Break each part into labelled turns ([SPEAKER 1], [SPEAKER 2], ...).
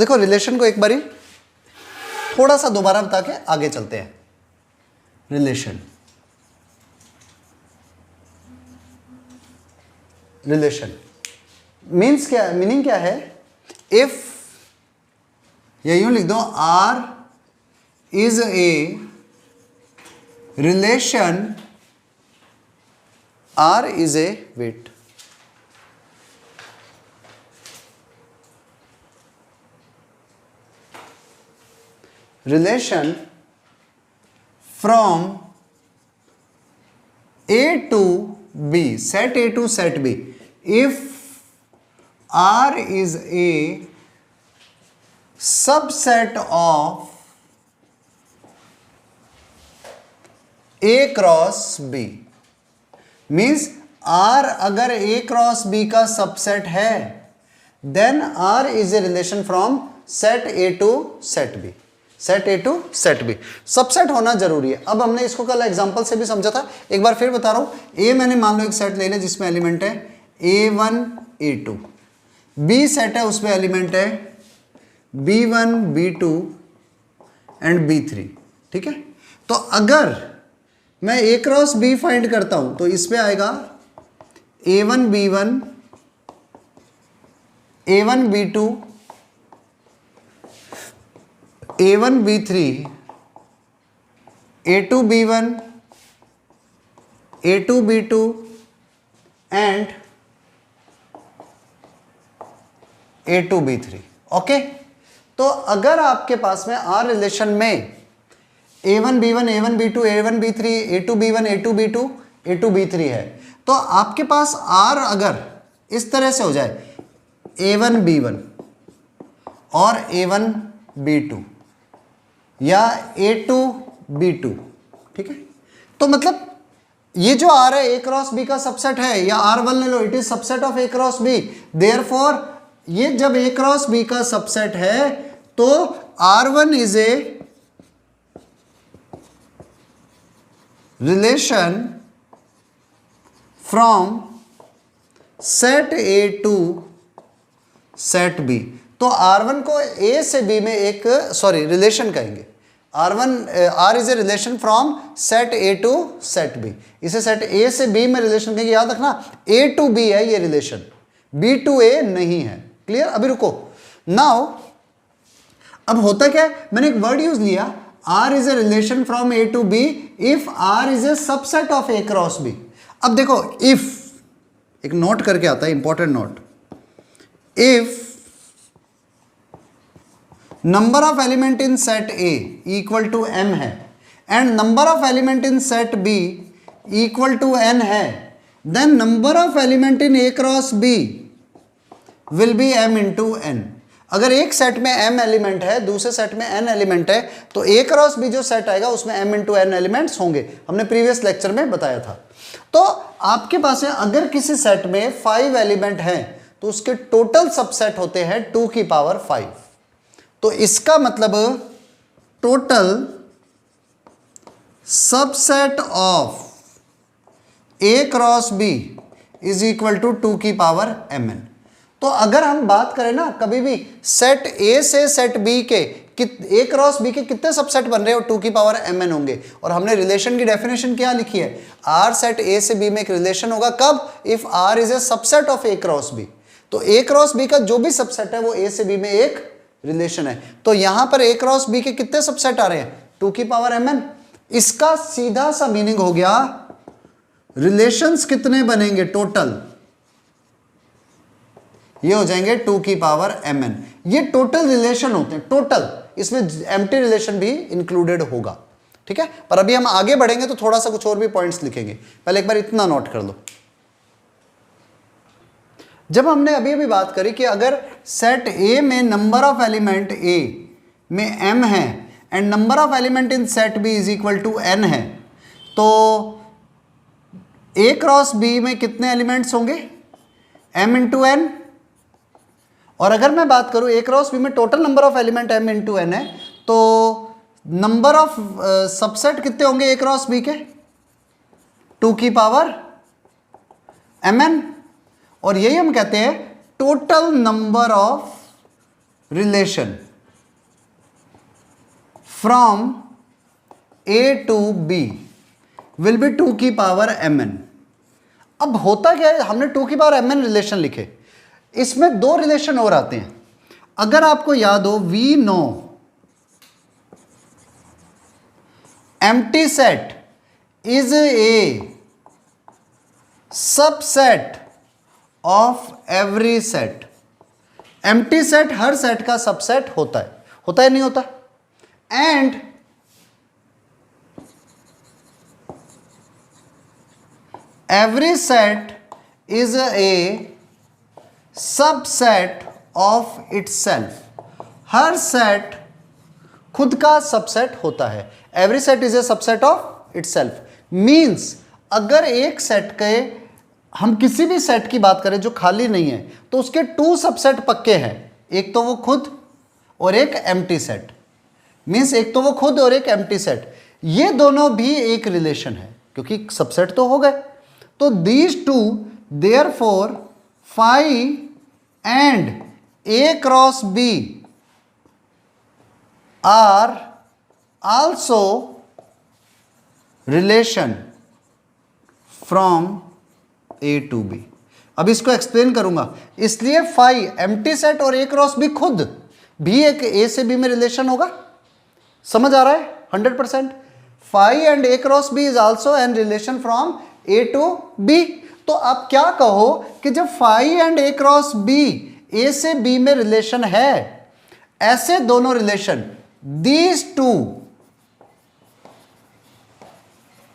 [SPEAKER 1] देखो रिलेशन को एक बारी थोड़ा सा दोबारा बता के आगे चलते हैं। रिलेशन मीन्स क्या, मीनिंग क्या है? इफ, या यूं लिख दो, R is a relation, R is a weight, relation from A to B, set A to set B. If R is a subset of A cross B, means R अगर A cross B का subset है, then R is a relation from set A to set B. Set A to set B, subset होना जरूरी है। अब हमने इसको कल एग्जांपल से भी समझा था, एक बार फिर बता रहा हूं। ए मैंने मान लो एक सेट ले लिया जिसमें एलिमेंट है A1 A2, बी सेट है उसमें एलिमेंट है B1 B2 एंड B3, ठीक है। तो अगर मैं A क्रॉस B फाइंड करता हूं तो इसमें आएगा A1 B1 A1 B2 A1 B3 A2 B1 A2 B2 and A2 B3, okay. तो अगर आपके पास में आर रिलेशन में A1 B1 A1 B2 A1 B3 A2 B1 A2 B2 A2 B3 है, तो आपके पास आर अगर इस तरह से हो जाए A1 B1 और A1 B2 या A2 B2, ठीक है, तो मतलब ये जो आर है A क्रॉस B का सबसेट है, या R1 ले लो, it is subset of A cross B, therefore ये जब A क्रॉस B का सबसेट है तो R1 is a relation from set A to set B। तो R1 को A से B में एक रिलेशन कहेंगे। R is a relation from set A to set B, इसे सेट A से B में रिलेशन कहेंगे। याद रखना A टू B है ये रिलेशन, B टू A नहीं है। क्लियर? अभी रुको, नाउ अब होता क्या है, मैंने एक वर्ड यूज लिया, R is a relation from A to B if R is a subset of A cross B। अब देखो इफ, एक नोट करके आता है, important note, if number of element in set A equal to m है and number of element in set B equal to n है, then number of element in A cross B will be m into n। अगर एक set में m element है, दूसरे set में n element है, तो A क्रॉस B जो सेट आएगा उसमें m इंटू n एलिमेंट्स होंगे, हमने प्रीवियस लेक्चर में बताया था। तो आपके पास है अगर किसी सेट में 5 एलिमेंट हैं तो उसके टोटल सबसेट होते हैं 2 की पावर 5। तो इसका मतलब total subset of A cross B is equal to 2 की पावर mn। तो अगर हम बात करें ना, कभी भी सेट A से सेट B के A क्रॉस B के कितने सबसेट बन रहे हो, 2 की पावर mn होंगे। और हमने रिलेशन की डेफिनेशन क्या लिखी है, R सेट A से B में एक रिलेशन होगा कब, if R is a subset of A cross B। तो A क्रॉस B का जो भी सबसेट है वो A से B में एक रिलेशन है। तो यहां पर A क्रॉस B के कितने सबसेट आ रहे हैं, 2 की पावर mn। इसका सीधा सा मीनिंग हो गया रिलेशंस कितने बनेंगे टोटल, ये हो जाएंगे 2 की पावर mn। ये टोटल रिलेशन होते हैं, टोटल, इसमें एम्प्टी रिलेशन भी इंक्लूडेड होगा, ठीक है। पर अभी हम आगे बढ़ेंगे तो थोड़ा सा कुछ और भी पॉइंट्स लिखेंगे, पहले एक बार इतना नोट कर लो। जब हमने अभी अभी बात करी कि अगर सेट A में नंबर ऑफ एलिमेंट A में m है and number of element in set B is equal to n है, तो A क्रॉस B में कितने एलिमेंट्स होंगे, m इंटू n। और अगर मैं बात करूं A क्रॉस B में total number of element m into n है, तो नंबर ऑफ सबसेट कितने होंगे A क्रॉस B के, 2 की पावर mn। और यही हम कहते हैं total number of relation from a to b will be 2 की पावर mn। अब होता क्या है, हमने 2 की पावर mn रिलेशन लिखे, इसमें दो रिलेशन और आते हैं। अगर आपको याद हो, we know empty set is a subset of every set. Empty set हर सेट का सबसेट होता है नहीं होता? And every set is a subset of itself। हर सेट खुद का सबसेट होता है। every set is a subset of itself means अगर एक सेट के, हम किसी भी सेट की बात करें जो खाली नहीं है, तो उसके 2 सबसेट पक्के हैं, एक तो वो खुद और एक एम्प्टी सेट। मीन्स एक तो वो खुद और एक एम्प्टी सेट, ये दोनों भी एक रिलेशन है क्योंकि सबसेट तो हो गए। तो these two therefore phi and a cross b are also relation from a to b। अब इसको एक्सप्लेन करूंगा, इसलिए फाई एम्प्टी सेट और a क्रॉस b खुद भी एक a से b में रिलेशन होगा। समझ आ रहा है? 100%। Phi and a cross b is also an relation from A to B. तो आप क्या कहो कि जब phi and A cross B A से बी में रिलेशन है, ऐसे दोनों relation, these two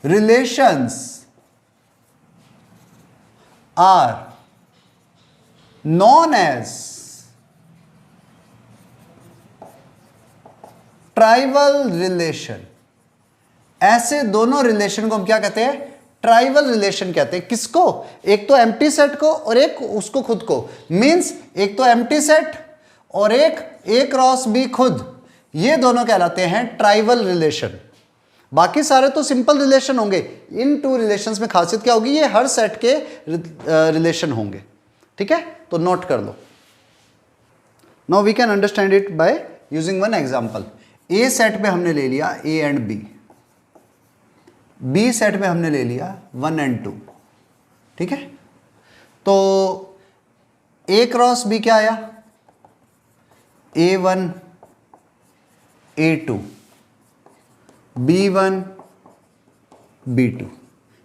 [SPEAKER 1] relations are known as trivial relation. ऐसे दोनों रिलेशन को हम क्या कहते हैं? ट्राइवल रिलेशन कहते हैं। किसको? एक तो एम्प्टी सेट को और एक उसको खुद को। मींस एक तो एम्प्टी सेट और एक ए क्रॉस बी खुद, ये दोनों कहलाते हैं ट्राइवल रिलेशन। बाकी सारे तो सिंपल रिलेशन होंगे। इन 2 रिलेशंस में खासियत क्या होगी? ये हर सेट के रिलेशन होंगे। ठीक है, तो नोट कर लो। Now we can understand it by using one example. A set पे हमने ले लिया A and B, B set में हमने ले लिया 1 एंड 2। ठीक है, तो ए क्रॉस बी क्या आया? A1 A2 B1 B2।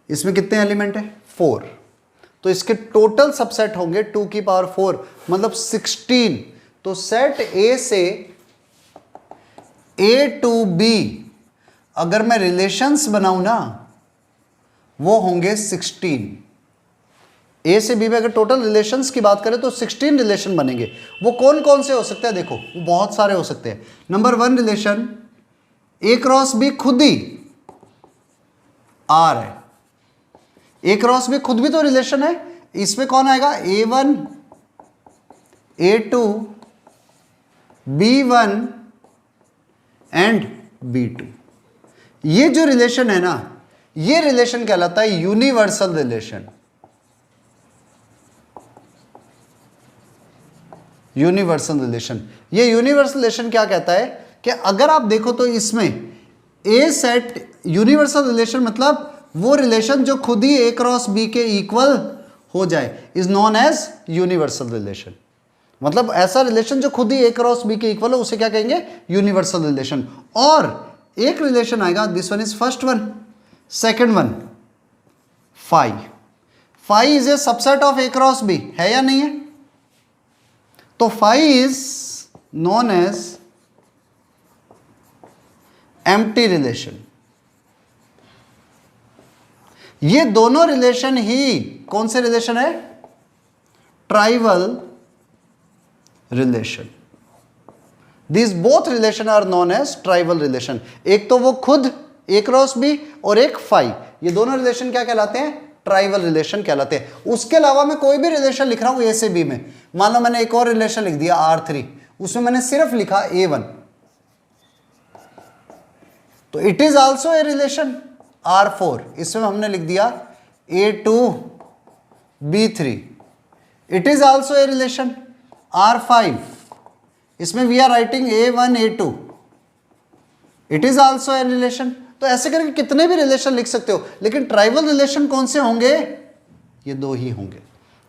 [SPEAKER 1] इसमें कितने एलिमेंट है? 4। तो इसके टोटल सबसेट होंगे 2 की पावर 4, मतलब 16। तो सेट ए से A to B अगर मैं रिलेशंस बनाऊं ना, वो होंगे 16। ए से बी में अगर टोटल रिलेशंस की बात करें तो 16 रिलेशन बनेंगे। वो कौन कौन से हो सकते हैं? देखो, वो बहुत सारे हो सकते हैं। नंबर 1 रिलेशन ए क्रॉस बी खुद ही आर है। ए क्रॉस बी खुद भी तो रिलेशन है। इसमें कौन आएगा? A1 A2 B1 and B2। ये जो रिलेशन है ना, ये रिलेशन कहलाता है यूनिवर्सल रिलेशन। यूनिवर्सल रिलेशन, ये यूनिवर्सल रिलेशन क्या कहता है कि अगर आप देखो तो इसमें ए सेट, यूनिवर्सल रिलेशन मतलब वो रिलेशन जो खुद ही ए क्रॉस बी के इक्वल हो जाए, is known as universal relation. मतलब ऐसा रिलेशन जो खुद ही ए क्रॉस बी के इक्वल हो, उसे क्या कहेंगे? Universal relation. और एक रिलेशन आएगा, this one is first one, second one phi. Phi is a subset of A cross B, है या नहीं है? तो phi is known as empty relation. ये दोनों रिलेशन ही कौन से रिलेशन है? Trivial relation. These both relation are known as tribal relation। एक तो वो खुद ए क्रॉस बी और एक फाई, ये दोनों रिलेशन क्या कहलाते हैं? ट्राइबल रिलेशन कहलाते हैं। उसके अलावा मैं कोई भी रिलेशन लिख रहा हूं ए से बी में, मान लो मैंने एक और रिलेशन लिख दिया R3, उसमें मैंने सिर्फ लिखा A1, तो it is also a relation. R4 इसमें हमने लिख दिया A2 B3, it is also a relation. R5 इसमें we are writing A1 A2, it is also a relation. तो ऐसे करके कितने भी रिलेशन लिख सकते हो, लेकिन ट्राइवल रिलेशन कौन से होंगे, ये दो ही होंगे,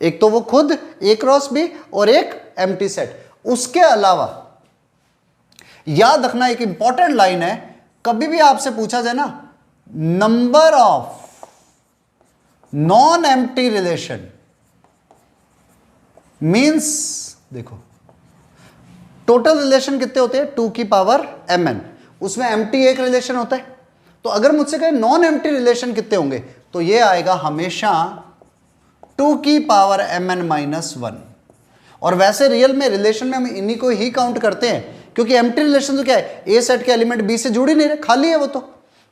[SPEAKER 1] एक तो वो खुद A क्रॉस B और एक एम्प्टी सेट। उसके अलावा याद रखना एक इंपॉर्टेंट लाइन है, कभी भी आपसे पूछा जाए ना number of non empty relation means, देखो टोटल रिलेशन कितने होते हैं 2 की पावर mn, उसमें एम्प्टी एक रिलेशन होता है। तो अगर मुझसे कहे नॉन एम्प्टी रिलेशन कितने होंगे, तो ये आएगा हमेशा 2 की पावर mn माइनस 1। और वैसे रियल में रिलेशन में हम इन्हीं को ही काउंट करते हैं, क्योंकि एम्प्टी रिलेशन तो क्या है, ए सेट के एलिमेंट बी से जुड़ ही नहीं रहे, खाली है वो। तो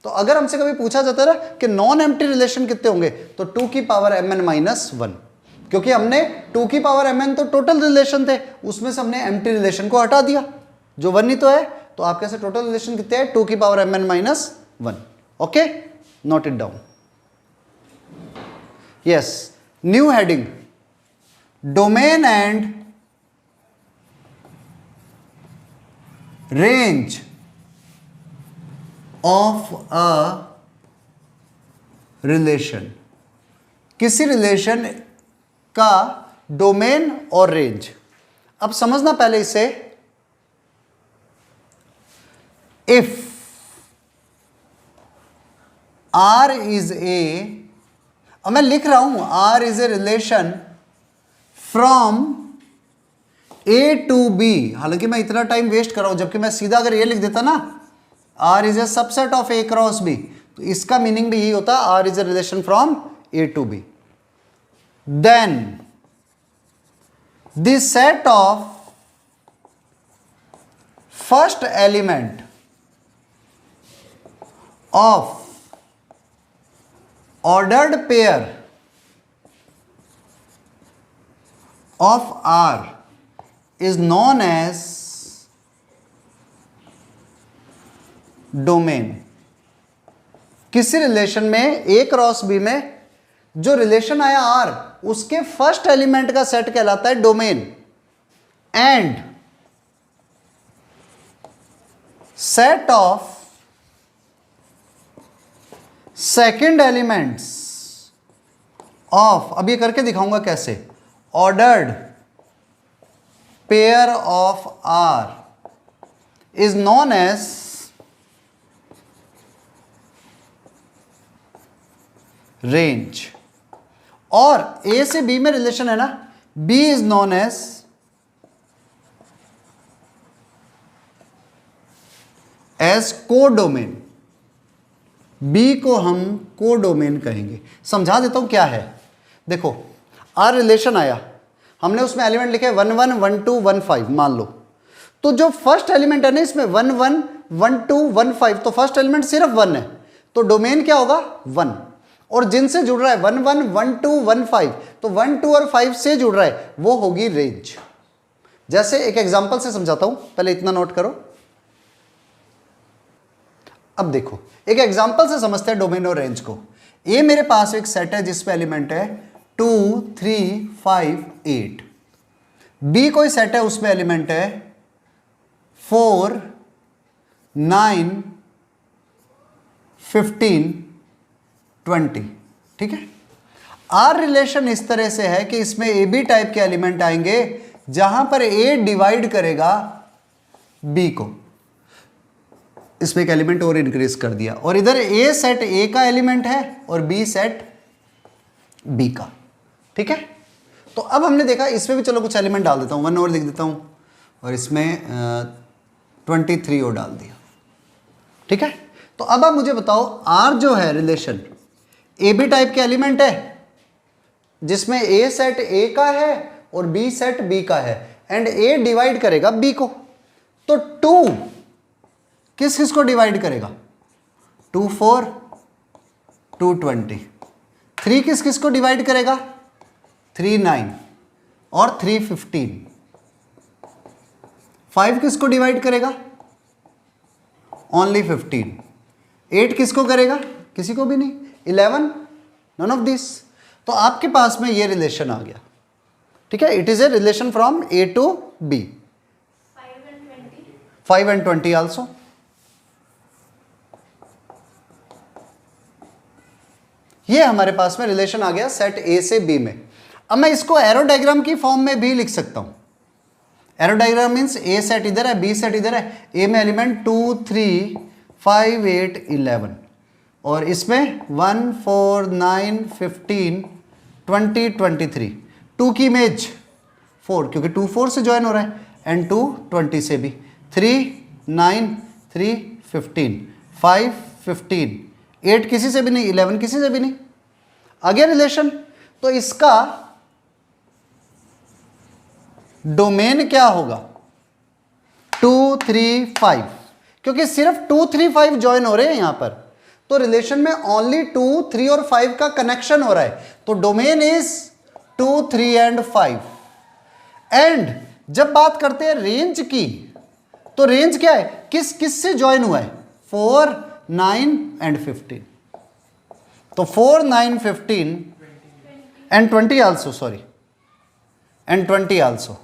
[SPEAKER 1] अगर हमसे कभी पूछा जाता है ना कि नॉन एम्प्टी रिलेशन कितने होंगे, तो 2 की पावर mn माइनस 1, क्योंकि हमने 2 की पावर mn तो टोटल रिलेशन थे, उसमें से हमने एम्प्टी रिलेशन को हटा दिया, जो 1 ही तो है। तो आपके से टोटल रिलेशन कितने हैं, 2 की power mn minus 1। Okay, note it down. Yes, new heading, domain and range of a relation, किसी रिलेशन का डोमेन और रेंज। अब समझना पहले इसे, इफ R इज ए, अब मैं लिख रहा हूं R is a relation from A to B, हालांकि मैं इतना टाइम वेस्ट कर रहा हूं, जबकि मैं सीधा अगर ये लिख देता ना R is a subset of A cross B, तो इसका मीनिंग भी यही होता, R is a relation from A to B। Then the set of first element of ordered pair of R is known as domain। किसी relation में A cross B में जो relation आया R, उसके फर्स्ट एलिमेंट का set कहलाता है domain, and set of second elements of, अब ये करके दिखाऊंगा कैसे, ordered pair of R is known as range. और ए से बी में रिलेशन है ना, B is known as codomain, B को हम कोडोमेन कहेंगे। समझा देता हूं क्या है, देखो आर रिलेशन आया, हमने उसमें एलिमेंट लिखे 1 1 1 2 1 5 मान लो, तो जो फर्स्ट एलिमेंट है ना इसमें 1 1 1 2 1 5, तो फर्स्ट एलिमेंट सिर्फ 1 है, तो डोमेन क्या होगा 1। और जिनसे जुड़ रहा है 1 1 1 2 1 5, तो 1 2 और 5 से जुड़ रहा है, वो होगी रेंज। जैसे एक एग्जांपल से समझाता हूं, पहले इतना नोट करो। अब देखो एक एग्जांपल से समझते हैं डोमेन और रेंज को। ये मेरे पास एक सेट है जिसमें एलिमेंट है 2 3 5 8, बी कोई सेट है उसमें एलिमेंट है 4 9 15 20, ठीक है। आर रिलेशन इस तरह से है कि इसमें ए बी टाइप के एलिमेंट आएंगे, जहां पर ए डिवाइड करेगा बी को, इसमें एक एलिमेंट और इंक्रीज कर दिया, और इधर ए सेट ए का एलिमेंट है और बी सेट बी का, ठीक है। तो अब हमने देखा इसमें भी, चलो कुछ एलिमेंट डाल देता हूं, 1 और लिख देता हूं, और इसमें 23 और डाल दिया, ठीक है। तो अब आप मुझे बताओ, आर जो है रिलेशन ए बी टाइप के एलिमेंट है, जिसमें ए सेट ए का है और बी सेट बी का है, एंड ए डिवाइड करेगा बी को, तो 2 किस किस को डिवाइड करेगा, 2 4 2 20, 3 किस किस को डिवाइड करेगा, 3 9 और 3 15, 5 किसको डिवाइड करेगा, ओनली 15, 8 किसको करेगा, किसी को भी नहीं, 11 नन ऑफ दिस। तो आपके पास में ये रिलेशन आ गया, ठीक है। It is a relation from A to B.
[SPEAKER 2] 5 and
[SPEAKER 1] 5 and 20 also. ये हमारे पास में रिलेशन आ गया सेट ए से बी में. अब मैं इसको एरो डायग्राम की फॉर्म में भी लिख सकता हूं. एरो डायग्राम मीन्स ए सेट इधर है, बी सेट इधर है. ए में एलिमेंट 2 3 5 8 11 और इसमें 1 4 9 15 20 23. 2 की इमेज 4 क्योंकि 2 4 से ज्वाइन हो रहा है एंड 2 20 से भी. 3 9 3 15 5 15 8 किसी से भी नहीं, 11 किसी से भी नहीं. आ गया रिलेशन. तो इसका डोमेन क्या होगा? 2 3 5 क्योंकि सिर्फ 2 3 5 ज्वाइन हो रहे हैं यहां पर, तो रिलेशन में ओनली 2 3 और 5 का कनेक्शन हो रहा है. तो डोमेन इज 2 3 एंड 5. एंड जब बात करते हैं रेंज की, तो रेंज क्या है? किस किस से ज्वाइन हुआ है? 4 9 एंड 15. तो 4 9 15 and 20 also, sorry, and 20 also.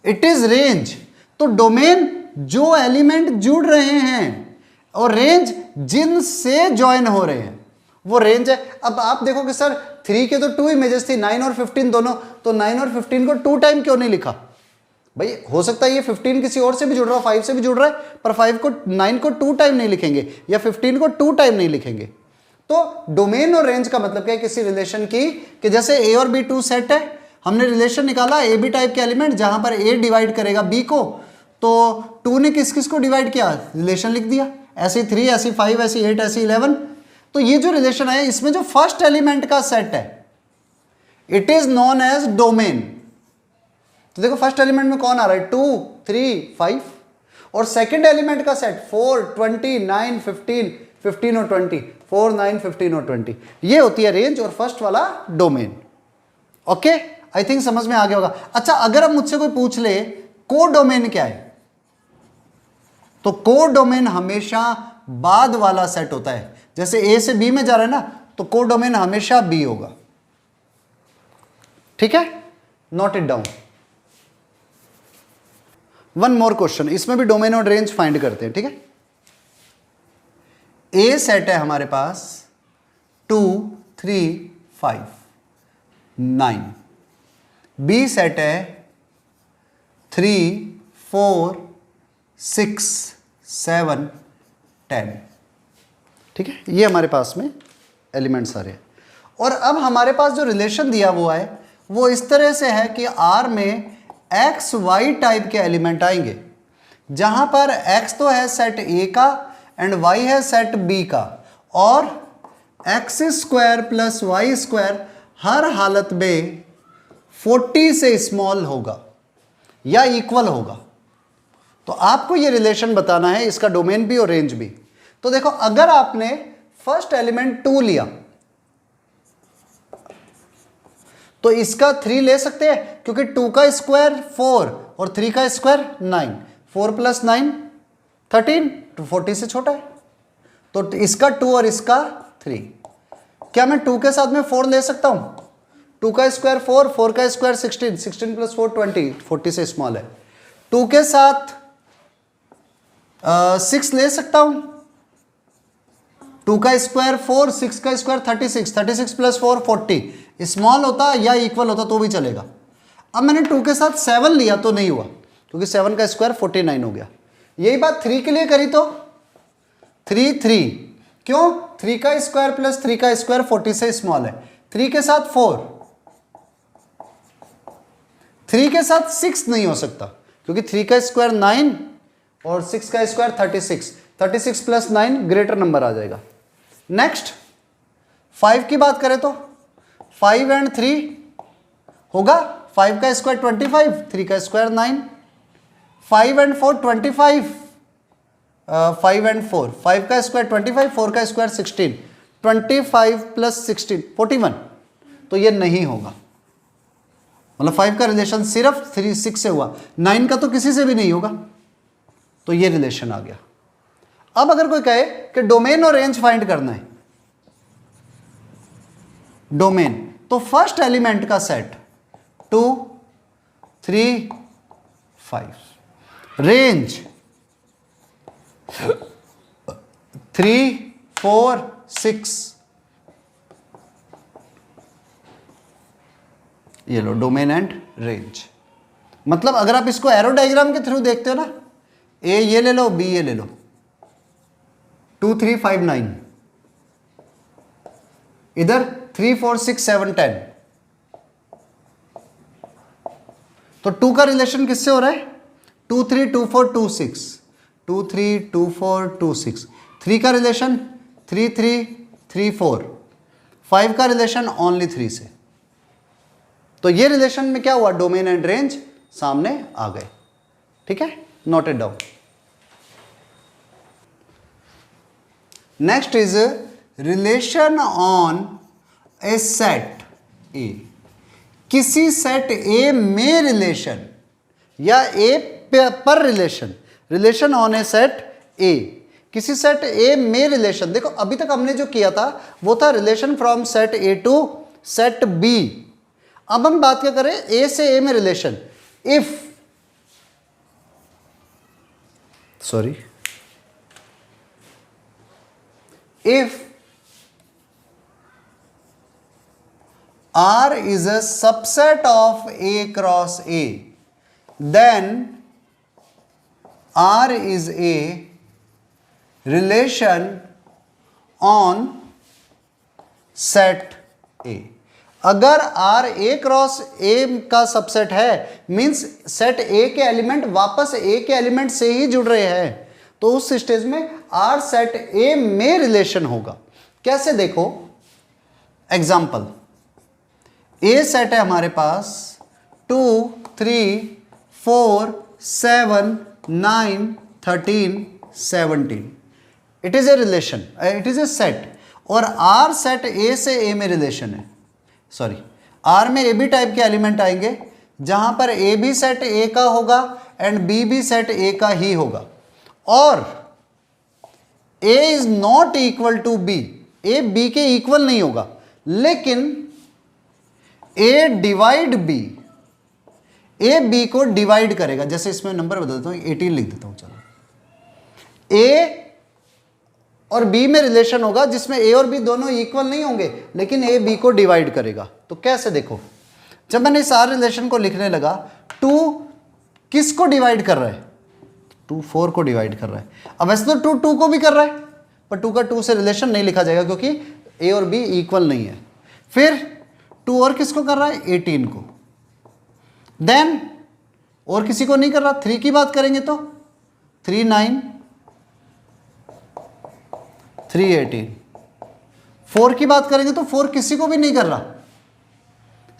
[SPEAKER 1] It is range. तो डोमेन जो एलिमेंट जुड़ रहे हैं और रेंज जिन से ज्वाइन हो रहे हैं वो रेंज है. अब आप देखोगे सर 3 के तो 2 इमेजेस थी, 9 और 15 दोनों, तो 9 और 15 को 2 टाइम क्यों नहीं लिखा? भाई हो सकता है ये 15 किसी और से भी जुड़ रहा है, 5 से भी जुड़ रहा है, पर 5 को 9 को 2 टाइम नहीं लिखेंगे या 15 को 2 टाइम नहीं लिखेंगे. तो डोमेन और रेंज का मतलब क्या है? किसी रिलेशन की, कि जैसे ए और बी 2 सेट है, हमने रिलेशन निकाला ए बी टाइप के एलिमेंट जहां पर ए डिवाइड करेगा बी को, तो 2 ने किस किस को डिवाइड किया? रिलेशन लिख दिया. ऐसी 3, ऐसी 5, ऐसी 8, ऐसी 11. तो ये जो रिलेशन है इसमें जो फर्स्ट एलिमेंट का सेट है it is known as domain. तो देखो फर्स्ट एलिमेंट में कौन आ रहा है? 2 3 5. और सेकंड एलिमेंट का सेट 4 20 9 15 15 और 20, 4 9 15 और 20. ये होती है रेंज और फर्स्ट वाला डोमेन. ओके, आई थिंक समझ में आ गया होगा. अच्छा, अगर अब मुझसे कोई पूछ ले को डोमेन क्या है, तो को डोमेन हमेशा बाद वाला सेट होता है. जैसे ए से बी में जा रहा है ना, तो को डोमेन हमेशा बी होगा. ठीक है, note it down. One more question, इसमें भी डोमेन और रेंज फाइंड करते हैं. ठीक है, ए सेट है हमारे पास 2 3 5 9. बी सेट है 3 4 6 7 10. ठीक है, ये हमारे पास में एलिमेंट्स आ रहे हैं. और अब हमारे पास जो रिलेशन दिया हुआ है वो इस तरह से है कि आर में एक्स वाई टाइप के एलिमेंट आएंगे, जहां पर एक्स तो है सेट ए का एंड वाई है सेट बी का, और X square plus Y square हर हालत में 40 से स्मॉल होगा या इक्वल होगा. तो आपको ये रिलेशन बताना है, इसका डोमेन भी और रेंज भी. तो देखो, अगर आपने फर्स्ट एलिमेंट 2 लिया तो इसका 3 ले सकते हैं, क्योंकि 2 का स्क्वायर 4 और 3 का स्क्वायर 9. 4 प्लस 9 13, तो 40 से छोटा है. तो इसका 2 और इसका 3. क्या मैं 2 के साथ में 4 ले सकता हूं? 2 का स्क्वायर 4, 4 का स्क्वायर 16, 16 प्लस 4 20, 40 से स्मॉल है. 2 के साथ 6 ले सकता हूं. 2 का स्क्वायर 4, 6 का स्क्वायर 36, 36 प्लस 4 40. स्मॉल होता या इक्वल होता तो भी चलेगा. अब मैंने 2 के साथ 7 लिया तो नहीं हुआ, क्योंकि 7 का स्क्वायर 49 हो गया. यही बात 3 के लिए करी तो 3 3. क्यों? 3 का स्क्वायर प्लस 3 का स्क्वायर 40 से स्मॉल है. 3 के साथ 4, 3 के साथ 6 नहीं हो सकता, क्योंकि 3 का स्क्वायर 9 और 6 का स्क्वायर 36. 36 प्लस 9 ग्रेटर नंबर आ जाएगा. नेक्स्ट 5 की बात करें तो 5 एंड 3 होगा. 5 का स्क्वायर 25, 3 का स्क्वायर 9. 5 एंड 4 25, 5 एंड 4, 5 का स्क्वायर 25, 4 का स्क्वायर 16. 25 प्लस 16 41. तो ये नहीं होगा. मतलब 5 का रिलेशन सिर्फ 3 6 से हुआ, 9 का तो किसी से भी नहीं होगा. तो ये रिलेशन आ गया. अब अगर कोई कहे कि डोमेन और रेंज फाइंड करना है, डोमेन तो फर्स्ट एलिमेंट का सेट 2 3 5, रेंज 3 4 6, ये लो डोमेन एंड रेंज। मतलब अगर आप इसको एरो डायग्राम के थ्रू देखते हो ना, ए ये ले लो, बी ये ले लो, 2 3 5 9, इधर 3 4 6 7 10, तो 2 का रिलेशन किससे हो रहा है? 2 3 2 4 2 6, 2 3 2 4 2 6, 3 का रिलेशन 3 3 3 4, 5 का रिलेशन ओनली 3 से। तो ये रिलेशन में क्या हुआ? डोमेन एंड रेंज सामने आ गए। ठीक है, note it down. Next is relation on A set ए। किसी सेट ए में रिलेशन या ए पर relation, relation on A set ए, किसी सेट ए में रिलेशन। देखो अभी तक हमने जो किया था वो था relation from set A to set B. अब हम बात क्या करें? ए से ए में relation. If R is a subset of A cross A, then R is a relation on set A. अगर R A क्रॉस A का subset है, मींस सेट A के एलिमेंट वापस A के एलिमेंट से ही जुड़ रहे हैं, तो उस स्टेज में R सेट A में रिलेशन होगा। कैसे? देखो एग्जाम्पल, ए सेट है हमारे पास 2 3 4 7 9 13 17, it is a relation, it is A set. और आर सेट ए से ए में रिलेशन है। सॉरी, आर में ए बी टाइप के एलिमेंट आएंगे जहां पर ए भी सेट ए का होगा एंड बी भी सेट ए का ही होगा। और ए is not equal to B, A B के इक्वल नहीं होगा, लेकिन A divide B, A B को डिवाइड करेगा। जैसे इसमें नंबर बदलता हूं, 18 लिख देता हूं। चलो, ए और बी में रिलेशन होगा जिसमें ए और बी दोनों इक्वल नहीं होंगे, लेकिन ए बी को डिवाइड करेगा। तो कैसे? देखो, जब मैंने इस आर रिलेशन को लिखने लगा, 2 किसको डिवाइड कर रहा है? 2 4 को डिवाइड कर रहा है। अब वैसे तो 2 2 को भी कर रहा है, पर 2 का 2 से रिलेशन नहीं लिखा जाएगा क्योंकि ए और बी इक्वल नहीं है। फिर 2 और किसको कर रहा है? 18 को। देन और किसी को नहीं कर रहा। 3 की बात करेंगे तो 3 9 3 18। 4 की बात करेंगे तो 4 किसी को भी नहीं कर रहा।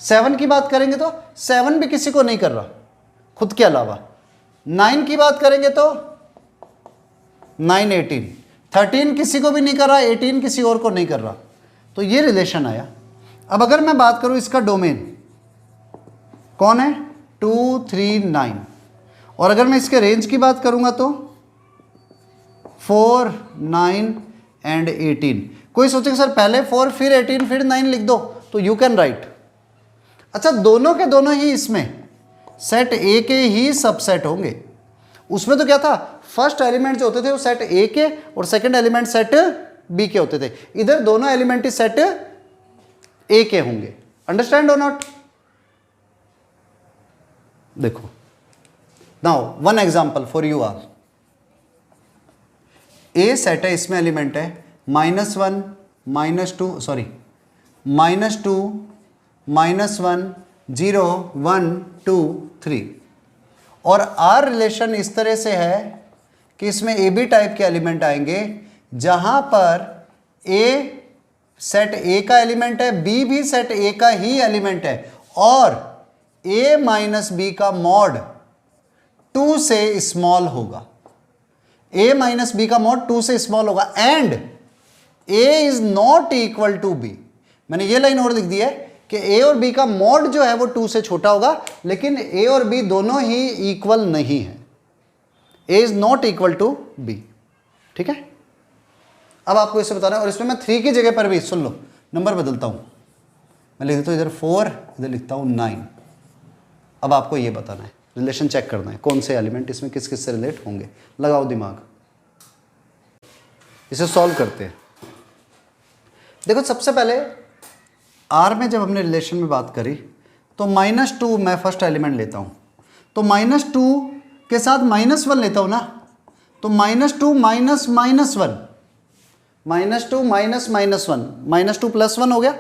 [SPEAKER 1] 7 की बात करेंगे तो 7 भी किसी को नहीं कर रहा खुद के अलावा। 9 की बात करेंगे तो 9 18। 13 किसी को भी नहीं कर रहा, 18 किसी और को नहीं कर रहा। तो ये रिलेशन आया। अब अगर मैं बात करूं इसका डोमेन कौन है? 2 3 9। और अगर मैं इसके रेंज की बात करूंगा तो 4 9 एंड 18। कोई सोचेगा सर पहले 4 फिर 18 फिर 9 लिख दो, तो यू कैन राइट। अच्छा, दोनों के दोनों ही इसमें सेट ए के ही सबसेट होंगे। उसमें तो क्या था, फर्स्ट एलिमेंट जो होते थे वो सेट ए के और सेकंड एलिमेंट सेट बी के होते थे। इधर दोनों एलिमेंट ही सेट ए के होंगे। अंडरस्टैंड और नॉट? देखो, now one example for your. A set है, इसमें एलिमेंट है -1 -2 सॉरी -2 -1 0 1 2 3। और आर रिलेशन इस तरह से है कि इसमें ए बी टाइप के एलिमेंट आएंगे जहां पर ए सेट ए का एलिमेंट है, बी भी सेट ए का ही एलिमेंट है, और ए माइनस बी का मॉड 2 से स्मॉल होगा। ए माइनस बी का मॉड 2 से स्मॉल होगा and A is not equal to B. मैंने ये लाइन और लिख दी है कि ए और बी का मॉड जो है वो 2 से छोटा होगा, लेकिन ए और बी दोनों ही इक्वल नहीं है। A is not equal to B. ठीक है, अब आपको इसे बताना है। और इसमें मैं 3 की जगह पर भी, सुन लो, नंबर बदलता हूं। मैं लिख देता हूं इधर 4, इधर लिखता हूं 9। अब आपको ये बताना है, रिलेशन चेक करना है कौन से एलिमेंट इसमें किस किस से रिलेट होंगे। लगाओ दिमाग। इसे सॉल्व करते हैं। देखो सबसे पहले आर में जब हमने रिलेशन में बात करी तो -2 मैं फर्स्ट एलिमेंट लेता हूँ, तो -2 के साथ -1 लेता हूँ ना, तो -2 माइनस -1, -2 माइनस -1, -2 + 1 हो गया,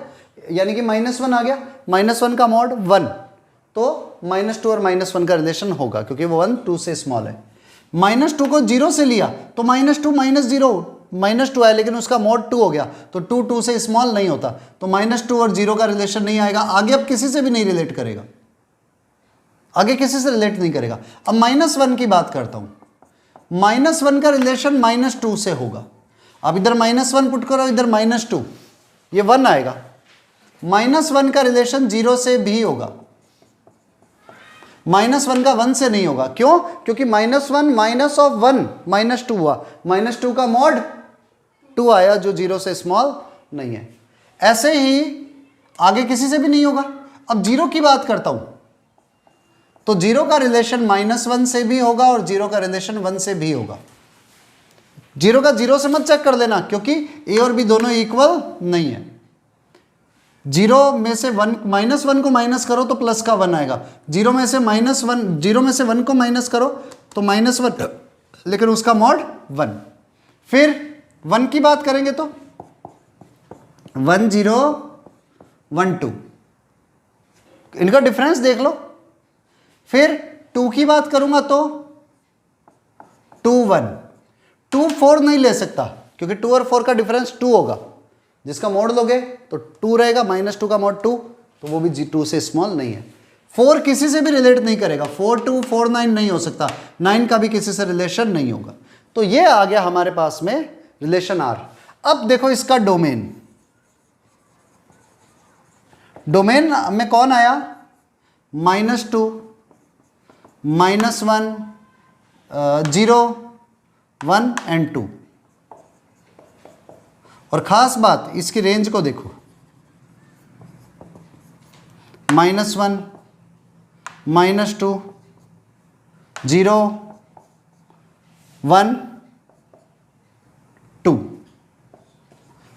[SPEAKER 1] यानी कि -1 आ गया, -1 का मॉड 1, तो -2 और -1 का रिलेशन होगा क्योंकि वो 1 2 से स्मॉल है। -2 को 0 से लिया तो -2 -0 -2 है, लेकिन उसका मॉड 2 हो गया, तो 2 2 से स्मॉल नहीं होता, तो -2 और 0 का रिलेशन नहीं आएगा। आगे अब किसी से भी नहीं रिलेट करेगा, आगे किसी से रिलेट नहीं करेगा। अब -1 की बात करता हूं, -1 का रिलेशन -2 से होगा। अब इधर -1 पुट करो, इधर -2, ये 1 आएगा। -1 का रिलेशन 0 से भी होगा, -1 का 1 से नहीं होगा। क्यों? क्योंकि -1 माइनस ऑफ 1 -2 हुआ, -2 का मॉड 2 आया जो 0 से स्मॉल नहीं है। ऐसे ही आगे किसी से भी नहीं होगा। अब 0 की बात करता हूं, तो 0 का रिलेशन -1 से भी होगा और 0 का रिलेशन 1 से भी होगा। 0 का 0 से मत चेक कर लेना, क्योंकि a और b दोनों इक्वल नहीं है। 0 में से 1 को माइनस करो तो प्लस का 1 आएगा, 0 में से -1 को माइनस करो तो -1, लेकिन उसका मॉड 1। फिर 1 की बात करेंगे तो 1 0 1 2, इनका डिफरेंस देख लो। फिर 2 की बात करूंगा तो 2 1, 2 4 नहीं ले सकता क्योंकि 2 और 4 का डिफरेंस 2 होगा, जिसका मोड लोगे तो 2 रहेगा, -2 का मॉड 2, तो वो भी 2 से स्मॉल नहीं है। 4 किसी से भी रिलेट नहीं करेगा, 4 2 4 9 नहीं हो सकता, 9 का भी किसी से रिलेशन नहीं होगा। तो ये आ गया हमारे पास में रिलेशन R। अब देखो इसका डोमेन, डोमेन में कौन आया? -2 -1 0 1 एंड 2। और खास बात इसकी रेंज को देखो, -1 -2 0 1 2।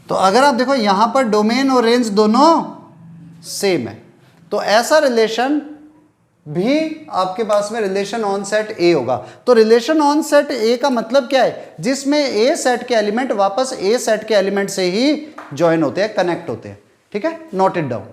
[SPEAKER 1] तो अगर आप देखो यहां पर डोमेन और रेंज दोनों सेम है, तो ऐसा रिलेशन भी आपके पास में रिलेशन ऑन सेट ए होगा। तो रिलेशन ऑन सेट ए का मतलब क्या है? जिसमें ए सेट के एलिमेंट वापस ए सेट के एलिमेंट से ही ज्वाइन होते हैं, कनेक्ट होते हैं। ठीक है, नोट इट डाउन।